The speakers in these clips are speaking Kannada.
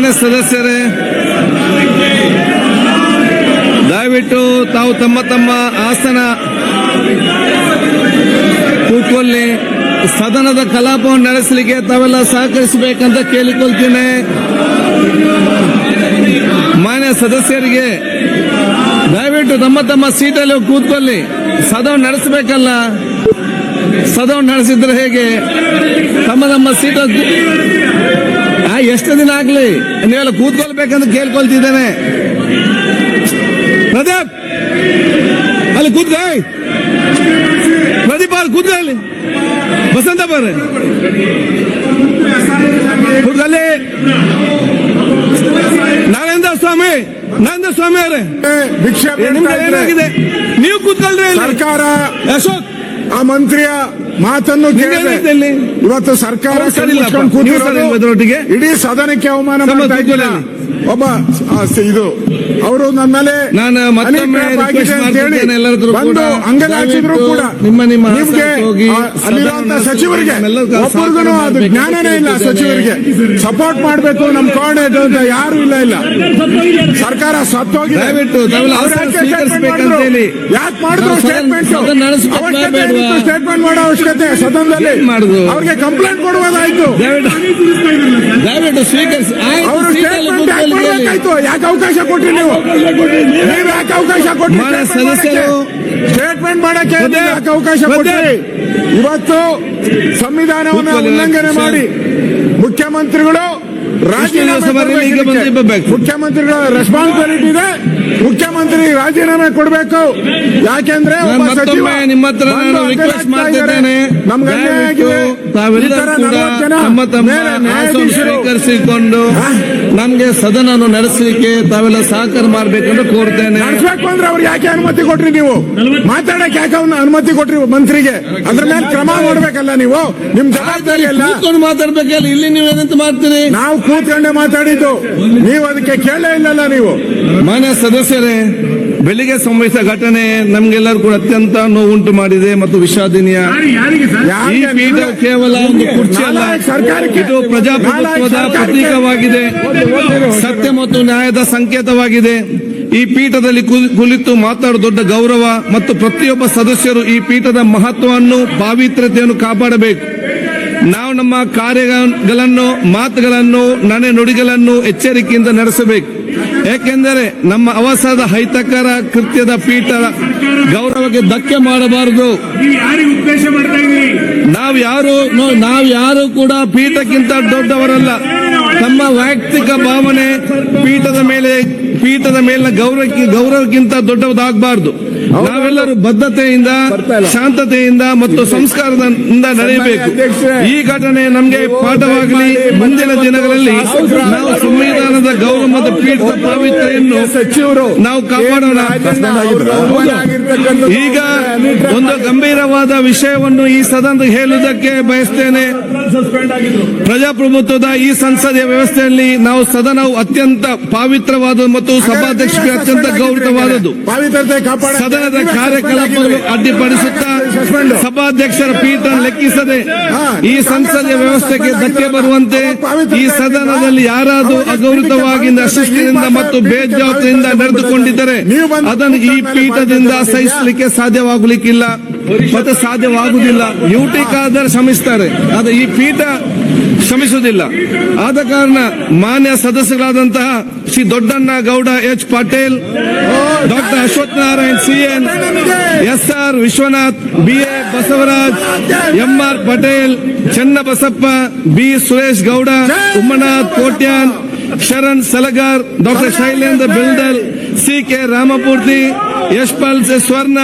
ಮಾನ್ಯ ಸದಸ್ಯರೇ, ದಯವಿಟ್ಟು ತಾವು ತಮ್ಮ ತಮ್ಮ ಆಸನ ಕೂತ್ಕೊಳ್ಳಿ. ಸದನದ ಕಲಾಪವನ್ನು ನಡೆಸಲಿಕ್ಕೆ ತಾವೆಲ್ಲ ಸಹಕರಿಸಬೇಕಂತ ಕೇಳಿಕೊಳ್ತೀನಿ. ಮಾನ್ಯ ಸದಸ್ಯರಿಗೆ ದಯವಿಟ್ಟು ತಮ್ಮ ತಮ್ಮ ಸೀಟಲ್ಲಿ ಕೂತ್ಕೊಳ್ಳಿ. ಸದನ ನಡೆಸಬೇಕಲ್ಲ, ಸದನ ನಡೆಸಿದ್ರೆ ಹೇಗೆ? ತಮ್ಮ ತಮ್ಮ ಸೀಟ ಎಷ್ಟು ದಿನ ಆಗ್ಲಿ ನೀವೆಲ್ಲ ಕೂತ್ಕೊಳ್ಬೇಕಂತ ಕೇಳ್ಕೊಳ್ತಿದ್ದೇನೆ. ಪ್ರದೀಪ್ ಅಲ್ಲಿ ಕೂತ್ಕ, ಪ್ರದೀಪ್ ಅಲ್ಲಿ ಕೂತ್ಕ, ಅಲ್ಲಿ ಬಸಂತ ಬರ್ರೆ ಕೂತ್ಕಲ್ಲಿ. ನಾರಾಯಣ ಸ್ವಾಮಿ ಅವರೇ ಏನಾಗಿದೆ? ನೀವು ಕೂತ್ಕೊಳ್ರಿ. ಸರ್ಕಾರ ಅಶೋಕ್ ಆ ಮಂತ್ರಿಯ ಮಾತನ್ನು ಕೇಳಿದೆ. ಇವತ್ತು ಸರ್ಕಾರ ಕೂತಿರೋದರೊಟ್ಟಿಗೆ ಇಡೀ ಸದನಕ್ಕೆ ಅವಮಾನ ಮಾಡ್ತಾ ಇದ್ದೀರಾ. ಒಬ್ಬ ಇದು ಅವರು ನನ್ನ ಮೇಲೆ ನಾನು ಮತ್ತೊಮ್ಮೆ ಬಂದು ಅಂಗಲಾಚಿದ್ರು ಕೂಡ ನಿಮ್ಗೆ ಅಲ್ಲಿರುವಂತ ಸಚಿವರಿಗೆ ಒಬ್ಬರಿಗೂ ಅದು ಜ್ಞಾನನೇ ಇಲ್ಲ. ಸಚಿವರಿಗೆ ಸಪೋರ್ಟ್ ಮಾಡಬೇಕು ನಮ್ಮ ಕೋಆರ್ಡಿನೇಟರ್ ಅಂತ ಯಾರು ಇಲ್ಲ. ಸರ್ಕಾರ ಸತ್ತೋಗಿದೆ. ಯಾಕೆ ಮಾಡಿದ್ರು ಸ್ಟೇಟ್ಮೆಂಟ್ ಮಾಡೋ ಅವಶ್ಯಕತೆ ಸದನದಲ್ಲಿ ಅವ್ರಿಗೆ ಕಂಪ್ಲೇಂಟ್ ಕೊಡುವುದಾಯ್ತು. ದಯವಿಟ್ಟು ಸ್ವೀಕರಿಸಿ. ಅವರು ಸ್ಟೇಟ್ಮೆಂಟ್ ಕೊಡಬೇಕಾಯ್ತು. ಯಾಕೆ ಅವಕಾಶ ಕೊಟ್ರಿ ನೀವು ಯಾಕೆ ಅವಕಾಶ ಕೊಟ್ರಿ ಸದಸ್ಯರು ಸ್ಟೇಟ್ಮೆಂಟ್ ಮಾಡಕ್ಕೆ ಯಾಕೆ ಅವಕಾಶ ಕೊಟ್ರಿ? ಇವತ್ತು ಸಂವಿಧಾನವನ್ನು ಉಲ್ಲಂಘನೆ ಮಾಡಿ ಮುಖ್ಯಮಂತ್ರಿಗಳು ಮುಖ್ಯಮಂತ್ರಿಗಳ ರೆಸ್ಪಾನ್ಸಿಬಿಲಿಟಿ ಇದೆ. ಮುಖ್ಯಮಂತ್ರಿ ರಾಜೀನಾಮೆ ಕೊಡಬೇಕು. ಯಾಕೆಂದ್ರೆ ನಿಮ್ಮ ಹತ್ರ ನಾನು ರಿಕ್ವೆಸ್ಟ್ ಮಾಡ್ತಿದ್ದೇನೆ, ಸ್ವೀಕರಿಸಿಕೊಂಡು ನಮ್ಗೆ ಸದನ ನಡೆಸಲಿಕ್ಕೆ ತಾವೆಲ್ಲ ಸಹಕಾರ ಮಾಡಬೇಕಂತ ಕೋರ್ತೇನೆ. ನಡೆಸಬೇಕು ಅಂದ್ರೆ ಅವ್ರಿಗೆ ಯಾಕೆ ಅನುಮತಿ ಕೊಟ್ರಿ? ನೀವು ಮಾತಾಡಕ್ಕೆ ಯಾಕೆ ಅನುಮತಿ ಕೊಟ್ರಿ ಮಂತ್ರಿಗೆ? ಅದ್ರ ಮೇಲೆ ಕ್ರಮ ಮಾಡಬೇಕಲ್ಲ. ನೀವು ನಿಮ್ ಜವಾಬ್ದಾರಿ ಎಲ್ಲ ಮಾತಾಡ್ಬೇಕಲ್ಲ. ಇಲ್ಲಿ ನೀವು ಏನಂತ ಮಾಡ್ತೀರಿ? ನಾವು ಕೂತ್ಕೊಂಡೆ ಮಾತಾಡಿದ್ದು, ನೀವು ಅದಕ್ಕೆ ಕೇಳೇ ಇಲ್ಲಲ್ಲ. ನೀವು ಮಾನ್ಯ ಸದಸ್ಯರೇ, ಬೆಳಿಗ್ಗೆ ಸಂಭವಿಸಿದ ಘಟನೆ ನಮ್ಗೆಲ್ಲರೂ ಕೂಡ ಅತ್ಯಂತ ನೋವುಂಟು ಮಾಡಿದೆ ಮತ್ತು ವಿಷಾದನೀಯ. ಈ ಪೀಠ ಕೇವಲ ಒಂದು ಕುರ್ಚಿ ಅಲ್ಲ, ಇದು ಪ್ರಜಾಪ್ರಭುತ್ವದ ಪ್ರತೀಕವಾಗಿದೆ, ಸತ್ಯ ಮತ್ತು ನ್ಯಾಯದ ಸಂಕೇತವಾಗಿದೆ. ಈ ಪೀಠದಲ್ಲಿ ಕುಳಿತು ಮಾತಾಡುವ ದೊಡ್ಡ ಗೌರವ ಮತ್ತು ಪ್ರತಿಯೊಬ್ಬ ಸದಸ್ಯರು ಈ ಪೀಠದ ಮಹತ್ವವನ್ನು ಪಾವಿತ್ರ್ಯತೆಯನ್ನು ಕಾಪಾಡಬೇಕು. ನಾವು ನಮ್ಮ ಕಾರ್ಯಗಳನ್ನು ಮಾತುಗಳನ್ನು ನಡೆ ನುಡಿಗಳನ್ನು ಎಚ್ಚರಿಕೆಯಿಂದ ನಡೆಸಬೇಕು. ಏಕೆಂದರೆ ನಮ್ಮ ಅವಸರದ ಅಹಿತಕರ ಕೃತ್ಯದ ಪೀಠದ ಗೌರವಕ್ಕೆ ಧಕ್ಕೆ ಮಾಡಬಾರದು. ನಾವ್ಯಾರು ಕೂಡ ಪೀಠಕ್ಕಿಂತ ದೊಡ್ಡವರಲ್ಲ. ನಮ್ಮ ವೈಯಕ್ತಿಕ ಭಾವನೆ ಪೀಠದ ಮೇಲಿನ ಗೌರವಕ್ಕಿಂತ ದೊಡ್ಡದಾಗಬಾರದು. ನಾವೆಲ್ಲರೂ ಬದ್ಧತೆಯಿಂದ, ಶಾಂತತೆಯಿಂದ ಮತ್ತು ಸಂಸ್ಕಾರದಿಂದ ನಡೆಯಬೇಕು. ಈ ಘಟನೆ ನಮಗೆ ಪಾಠವಾಗಲಿ. ಮುಂದಿನ ದಿನಗಳಲ್ಲಿ ನಾವು ಸಂವಿಧಾನದ ಗೌರವ ಮತ್ತು ಪೀಠದ ಪಾವಿತ್ರ್ಯವನ್ನು ನಾವು ಕಾಪಾಡೋಣ. ಈಗ ಒಂದು ಗಂಭೀರವಾದ ವಿಷಯವನ್ನು ಈ ಸದನ ಹೇಳುವುದಕ್ಕೆ ಬಯಸ್ತೇನೆ. ಪ್ರಜಾಪ್ರಭುತ್ವದ ಈ ಸಂಸದೀಯ ವ್ಯವಸ್ಥೆಯಲ್ಲಿ ನಾವು ಸದನವು ಅತ್ಯಂತ ಪವಿತ್ರವಾದದ್ದು ಮತ್ತು ಸಭಾಧ್ಯಕ್ಷರಿಗೆ ಅತ್ಯಂತ ಗೌರವವಾದದ್ದು. ಸದನದ ಕಾರ್ಯಕಲಾಪಗಳು ಅಡ್ಡಿಪಡಿಸುತ್ತಾ ಸಭಾಧ್ಯಕ್ಷರ ಪೀಠ ಲೆಕ್ಕಿಸದೆ ಈ ಸಂಸದೀಯ ವ್ಯವಸ್ಥೆಗೆ ಧಕ್ಕೆ ಬರುವಂತೆ ಈ ಸದನದಲ್ಲಿ ಯಾರಾದರೂ ಅಗೌರವವಾಗಿ ಅಶಿಸ್ತಿನಿಂದ ಮತ್ತು ಬೇಜವಾಬ್ದಾರಿಯಿಂದ ನಡೆದುಕೊಂಡಿದ್ದರೆ ಅದನ್ನು ಈ ಪೀಠದಿಂದ ಸಹಿಸಲಿಕ್ಕೆ ಸಾಧ್ಯವಾಗಲಿಕ್ಕಿಲ್ಲ ಮತ್ತು ಸಾಧ್ಯವಾಗುವುದಿಲ್ಲ. ಯುಟಿ ಖಾದರ್ ಶ್ರಮಿಸುತ್ತಾರೆ, ಆದರೆ ಈ ಪೀಠ ಶ್ರಮಿಸುವುದಿಲ್ಲ. ಆದ ಕಾರಣ ಮಾನ್ಯ ಸದಸ್ಯರಾದಂತಹ Shri Doddanna Gowda H Patil, doctor Ashwath Narayan CN, SR Vishwanath, BA Basavaraj, MR Patel, Channabasappa, B Suresh Gowda, Ummanath Kotian, Sharan Salagar, doctor Shailendra Beldale, CK Ramamurthy, Yashpal Swarna,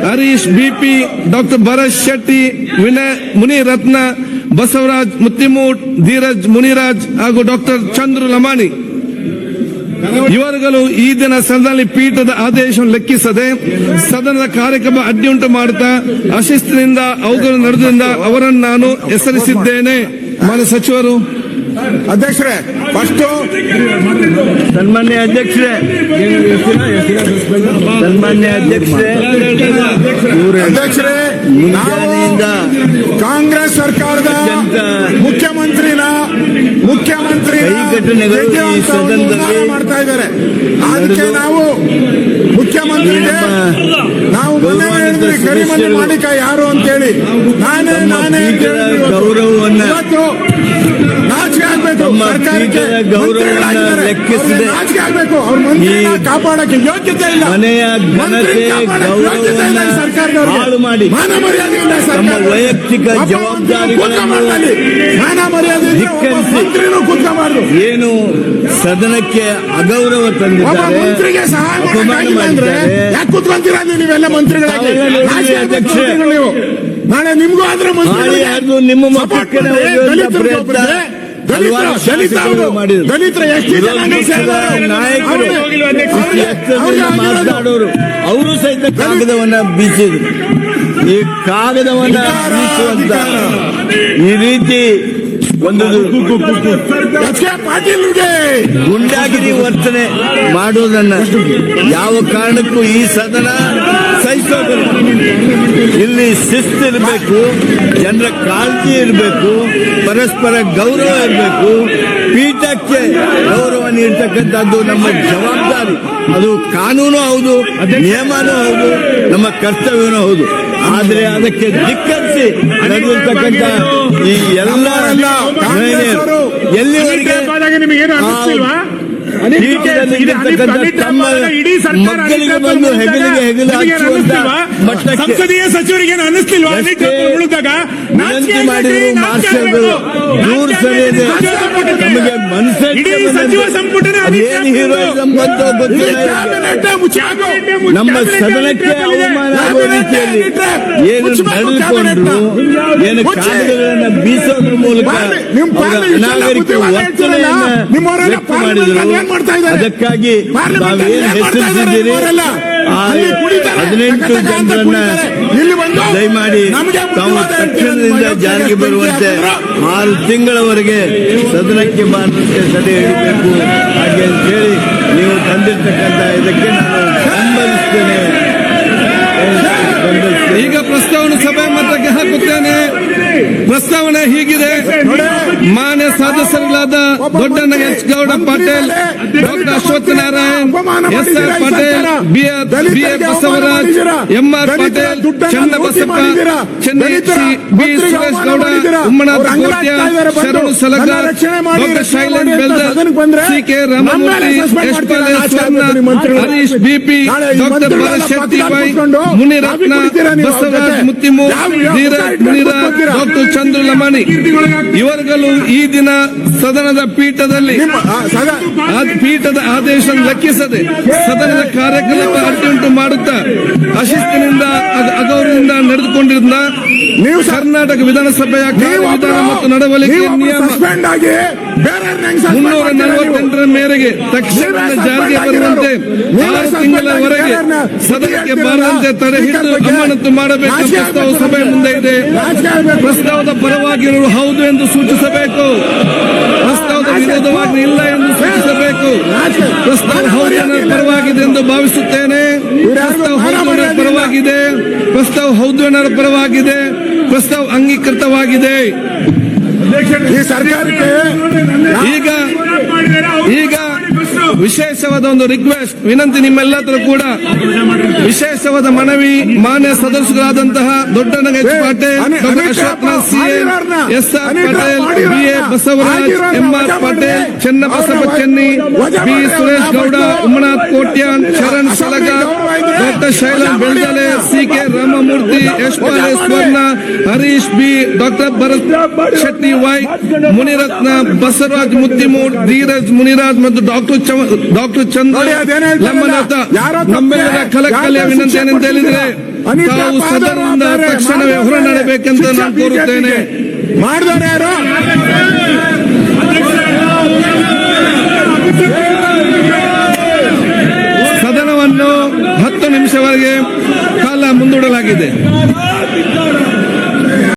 Harish BP, doctor Bharath Shetty, Vinay Muniratna, Basavaraj Mattimud, Dheeraj Muniraj ಹಾಗೂ ಡಾಕ್ಟರ್ ಚಂದ್ರು ಲಮಾಣಿ ಇವರುಗಳು ಈ ದಿನ ಸದನದಲ್ಲಿ ಪೀಠದ ಆದೇಶವನ್ನು ಲೆಕ್ಕಿಸದೆ ಸದನದ ಕಾರ್ಯಕ್ರಮ ಅಡ್ಡಿಯುಂಟು ಮಾಡುತ್ತಾ ಅಶಿಸ್ತಿನಿಂದ ಅವುಗಳ ನಡೆದಿಂದ ಅವರನ್ನು ನಾನು ಹೆಸರಿಸಿದ್ದೇನೆ. ಮಾನ್ಯ ಸಚಿವರು, ಅಧ್ಯಕ್ಷರೇ, ಫಸ್ಟ್ ಸನ್ಮಾನ್ಯ ಅಧ್ಯಕ್ಷರೇ, ನಾವು ಕಾಂಗ್ರೆಸ್ ಸರ್ಕಾರದ ಮುಖ್ಯಮಂತ್ರಿನ ಮುಖ್ಯ ಮುಖ್ಯಮಂತ್ರಿ ಕೈ ಘಟನೆಗಳು ಈ ಸದನದಲ್ಲಿ ಮಾಡ್ತಾ ಇದ್ದಾರೆ. ಅದಕ್ಕೆ ನಾವು ಮುಖ್ಯಮಂತ್ರಿಗೆ ನಾವು ಮೊನ್ನೆ ಹೇಳಿದ್ವಿ ಕರಿಮನೆ ಮಾಲೀಕ ಯಾರು ಅಂತೇಳಿ. ನಾನೇ ಗೌರವವನ್ನ ನಾಚಿಕೆ ಆಗ್ಬೇಕು. ಸರ್ಕಾರಕ್ಕೆ ಗೌರವವನ್ನ ಲೆಕ್ಕಿಸದೆ ನಾಚಿಕೆ ಆಗ್ಬೇಕು. ಅವ್ರ ಮಂತ್ರಿನ ಕಾಪಾಡಕ್ಕೆ ಯೋಗ್ಯತೆ ಇಲ್ಲ. ಮನೆಯ ಘನತೆ ಗೌರವವನ್ನ ಹಾಳು ಮಾಡಿ ಮಾನ ಮರ್ಯಾದೆ ಇಲ್ಲ. ತಮ್ಮ ವೈಯಕ್ತಿಕ ಜವಾಬ್ದಾರಿಗಳನ್ನು ಮಾನ ಮರ್ಯಾದೆ ಮಂತ್ರಿನೂ ಕೂತ್ಕೋಬಾರ್ದು. ಏನು ಸದನಕ್ಕೆ ಅಗೌರವ ತಂದಿದ್ದಾರೆ, ಮಂತ್ರಿಗೆ ಸಹಾಯ ಅಪಮಾನ ಮಾಡಿದ್ದಾರೆ. ಯಾಕೆ ಕೂತ್ಕೊಂತೀರಾ ನೀವೆಲ್ಲ ಮಂತ್ರಿಗಳಾಗಿ? ನೀವು ನಾಳೆ ನಿಮ್ಗೂ ಆದ್ರೆ ನಿಮ್ಮ ಮಕ್ಕಳ ದಲಿತರ ನಾಯಕರು ಮಾತನಾಡೋರು ಅವರು ಸಹಿತ ಕಾಗದವನ್ನ ಬೀಸಿದ್ರು. ಈ ಕಾಗದವನ್ನ ಬೀಸುವಂತ ಈ ರೀತಿ ಒಂದು ಗುಂಡಾಗಿರಿ ವರ್ತನೆ ಮಾಡುವುದನ್ನ ಯಾವ ಕಾರಣಕ್ಕೂ ಈ ಸದನ ಸಹಿಸೋದಿಲ್ಲ. ಇಲ್ಲಿ ಶಿಸ್ತು ಇರಬೇಕು, ಜನರ ಕಾಳಜಿ ಇರಬೇಕು, ಪರಸ್ಪರ ಗೌರವ ಇರಬೇಕು. ಪೀಠಕ್ಕೆ ಗೌರವ ನೀಡ್ತಕ್ಕಂಥದ್ದು ನಮ್ಮ ಜವಾಬ್ದಾರಿ. ಅದು ಕಾನೂನು ಹೌದು, ನಿಯಮನೂ ಹೌದು, ನಮ್ಮ ಕರ್ತವ್ಯನೂ ಹೌದು. ಆದ್ರೆ ಅದಕ್ಕೆ ಧಿಕ್ಕರಿಸಿ ನಡೆದಿರ್ತಕ್ಕಂಥ ಈ ಎಲ್ಲ ಎಲ್ಲಿವರೆಗೆ ತಮ್ಮ ಮಕ್ಕಳಿಗೆ ಬಂದು ಹೆಗಲಿಗೆ ಹೆಗಲು ಹಚ್ಚುವಂತ ಮಟ್ಟಕ್ಕೆ ಸಂಸದೀಯ ಸಚಿವರಿಗೆ ಅನ್ನಿಸ್ತಿಲ್ವಾ ವಿನಂತಿ ಮಾಡಿದ್ರು ಮಾರ್ಷಲ್ಗಳು ದೂರ ಸರಿಯದೆ ನಮಗೆ ಮನಸ್ಸೇನು ಹೀರೋಯಿಸಂ ಬಂತೋ ಗೊತ್ತಿಲ್ಲ. ನಮ್ಮ ಸದನಕ್ಕೆ ಅವಮಾನ ಆಗುವ ರೀತಿಯಲ್ಲಿ ಏನು ನಡೆದುಕೊಂಡ್ರು, ಏನು ಕಾಗದಗಳನ್ನ ಬೀಸೋದ್ರ ಮೂಲಕ ಅನಾಗರಿಕ ವರ್ತನೆಯನ್ನ ವ್ಯಕ್ತ ಮಾಡಿದ್ರು. ಅದಕ್ಕಾಗಿ ತಾವೇನು ಹೆಸರಿಸಿದ್ದೀರಿ 18 ಜನರನ್ನ ದಯಮಾಡಿ ತಾವು ತಕ್ಷಣದಿಂದ ಜಾರಿಗೆ ಬರುವಂತೆ 6 ತಿಂಗಳವರೆಗೆ ಸದನಕ್ಕೆ ಬಾರದಂತೆ ತಡೆ ಹಿಡಿಬೇಕು ಹಾಗೆ ಅಂತ ಹೇಳಿ ನೀವು ತಂದಿರ್ತಕ್ಕಂಥ ಇದಕ್ಕೆ ನಾನು ಬೆಂಬಲಿಸ್ತೇನೆ. ಈಗ ಪ್ರಸ್ತಾವನೆ ಸಭೆ ಮತಕ್ಕೆ ಹಾಕುತ್ತೇನೆ. ಪ್ರಸ್ತಾವನೆ ಹೀಗಿದೆ. ಮಾನ್ಯ ಸದಸ್ಯರಾದ Doddanna H Gowda Patil, doctor Ashwath Narayan, SR. Patil, BA. Basavaraj, MR. Patil, Channabasappa, Chennai, B. Suresh Gowda, Ummanath Kotian, Sharanu Salagar, doctor Shailendra Beldar, CK. Ramamurthy, Yashpal Swarna, Harish BP, doctor Bharath Shetty Y, Muniratna, Basavaraj Muttimur, Dheeraj Muniraj, doctor Chandru Lamani ಇವರುಗಳು ಈ ದಿನ ಸದನದ ಪೀಠದ ಆದೇಶ ಲೆಕ್ಕಿಸದೆ ಸದನದ ಕಾರ್ಯಕ್ರಮ ಅಡ್ಡಿಯುಂಟು ಮಾಡುತ್ತಾ ಅಶಿಸ್ತಿನಿಂದ ಅಗೌರವದಿಂದ ನಡೆದುಕೊಂಡಿದ್ದ ಕರ್ನಾಟಕ ವಿಧಾನಸಭೆಯ ಕಾರ್ಯವಿಧಾನ ಮತ್ತು ನಡವಳಿಕೆ ನಿಯಮ 348ರ ಮೇರೆಗೆ ತಕ್ಷಣ ಜಾರಿಗೆ ಬರುವಂತೆ 6 ತಿಂಗಳವರೆಗೆ ಸದನಕ್ಕೆ ಬಾರದಂತೆ ತಡೆ ಹಿಡಿದು ಅಮಾನತು ಮಾಡಬೇಕು. ಪ್ರಸ್ತಾವ ಸಭೆ ಮುಂದೆ ಇದೆ. ಪ್ರಸ್ತಾವದ ಪರವಾಗಿರುವುದು ಹೌದು ಎಂದು ಸೂಚಿಸಬೇಕು. ಪ್ರಸ್ತಾವದ ವಿರೋಧವಾಗಿ ಇಲ್ಲ ಎಂದು ಸೂಚಿಸಬೇಕು. ಪ್ರಸ್ತಾವ ಹೌದು ಪರವಾಗಿದೆ ಎಂದು ಭಾವಿಸುತ್ತೇನೆ. ಪ್ರಸ್ತಾವ ಹೌದು ಪರವಾಗಿದೆ. ಪ್ರಸ್ತಾವ ಹೌದು ಎನ್ನರ ಪರವಾಗಿದೆ. ಪ್ರಸ್ತಾವ ಅಂಗೀಕೃತವಾಗಿದೆ. ಈ ಸರ್ಕಾರಕ್ಕೆ ಈಗ ವಿಶೇಷವಾದ ಒಂದು ರಿಕ್ವೆಸ್ಟ್, ವಿನಂತಿ ನಿಮ್ಮೆಲ್ಲರೂ ಕೂಡ ವಿಶೇಷವಾದ ಮನವಿ. ಮಾನ್ಯ ಸದಸ್ಯರಾದಂತಹ Doddanna H Patil, doctor Ashwath CN, SR. Patil, BA. Basavaraj, MR. Patil, Channabasappa Chenni, B. Suresh Gowda, Ummanath Kotian, Sharan Salagar, doctor Shailendra Beldale, CK. Ramamurthy, Yashpal Swarna, Harish B, doctor Bharath Shetty Y, Muniratna, Basavaraj Muttimur, Dheeraj Muniraj ಮತ್ತು ಡಾಕ್ಟರ್ ಚಂದ್ರ ಲಮ್ಮನಾಥ ನಮ್ಮೆಲ್ಲರ ಕಳಕಳಿಯ ವಿನಂತಿ ಏನೆಂದು ಹೇಳಿದರೆ ತಾವು ಸದನದಿಂದ ತಕ್ಷಣವೇ ಹೊರ ನಡೆಬೇಕೆಂದು ನಾನು ಕೋರುತ್ತೇನೆ. ಮಾಡಿದವರು ಯಾರು?